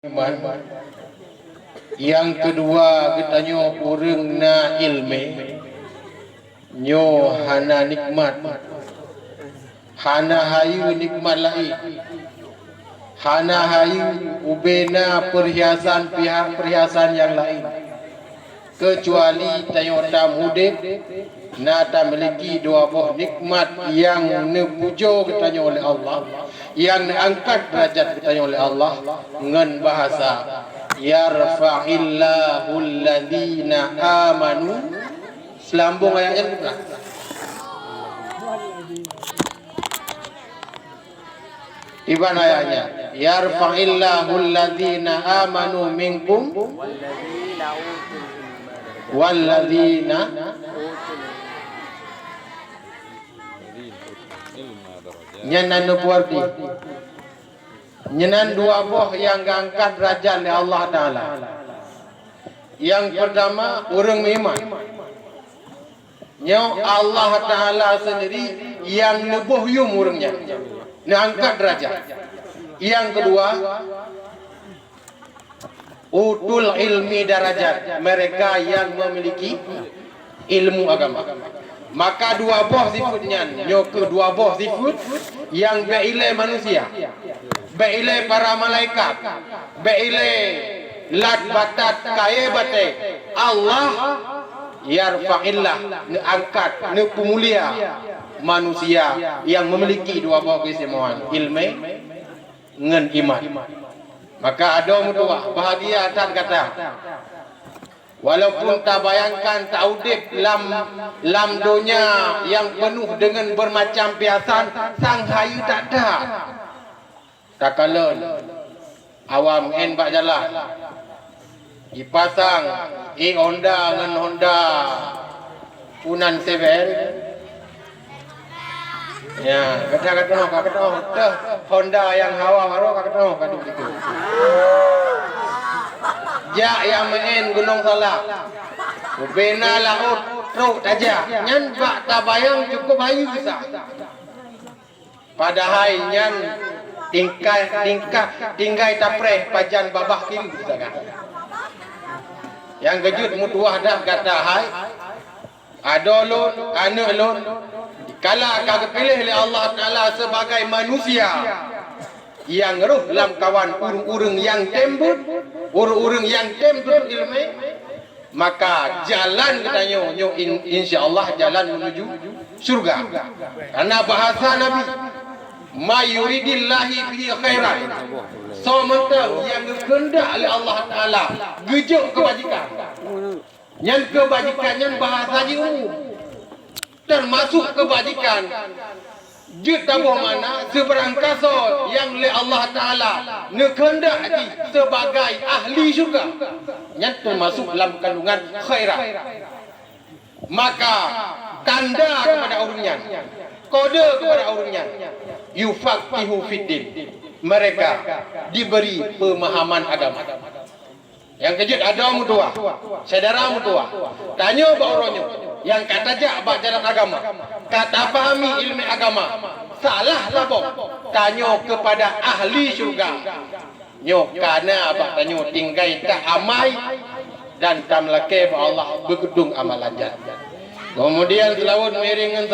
Iman. Yang kedua katanya orang na ilmu nyo hana nikmat, hana hayu nikmat lain, hana hayu ubena perhiasan yang lain, kecuali tayo tam hudib na ta memiliki dua buah nikmat yang nepujo katanya oleh Allah, yang diangkat derajat katanya oleh Allah dengan bahasa yarfa'illahu alladhina amanu. Selambung ayatnya bukan? Iban ayatnya yarfa'illahu alladhina amanu minkum walladhina nyenan nubuarti nyenan dua buah yang angkat derajat oleh Allah Ta'ala. Yang pertama orang iman, nyo Allah Ta'ala sendiri yang nebuh yum orangnya, angkat derajat. Yang kedua utul ilmi darajat, mereka yang memiliki ilmu agama. Maka dua buah sifatnya, kedua buah sifat yang beilai manusia, beilai para malaikat, beilai lat batat kaya bate Allah yarfa'illah, angkat, pemulia manusia yang memiliki dua buah keistimewaan, ilmu dengan iman. Maka ada dua bahagia dan kata walaupun tak bayangkan tak udip lam dunia yang penuh dengan bermacam piasan, sang hayu tak ada. Tak kala awam en bak jalan dipasang Honda dengan Honda punan sevel ya, kata Honda yang hawa baru kata begitu. Ja yang main Gunung Salak, bena laut truk aja, nyan bak tabayang cukup hayu bisa. Padahal nyan tingkai tapreh pajan babah kiri bisa kan. Yang kejut mutuah dah kata hai, ada lon, anak lon, kala kagak pilih oleh Allah Ta'ala sebagai manusia yang roh dalam kawan urung-urung yang tembut, urung-urung yang tembut ilmu, maka jalan katanya insya-Allah jalan menuju surga. Karena bahasa Nabi ma yuridillahi bihi khairan, so mentang yang kehendak oleh Allah Ta'ala gejuk kebajikan, yang kebajikan yang bahasanya umum, termasuk kebajikan jut tabuh mana seberang kasut yang oleh Allah Ta'ala nekendaki sebagai ahli syurga, yang termasuk dalam kandungan khairat. Maka tanda kepada orangnya, kode kepada orangnya, yufaqihu fiddin, mereka diberi pemahaman agama. Yang kejut ada mutua, saudara mutua, tanya bauranya yang kata jak bak jalan agama, kata pahami ilmu agama, salah labok, tanya kepada ahli syurga. Nyo karena abak tanya tinggai tak amai dan tam lake Allah bergedung amalan. Kemudian selawat miringan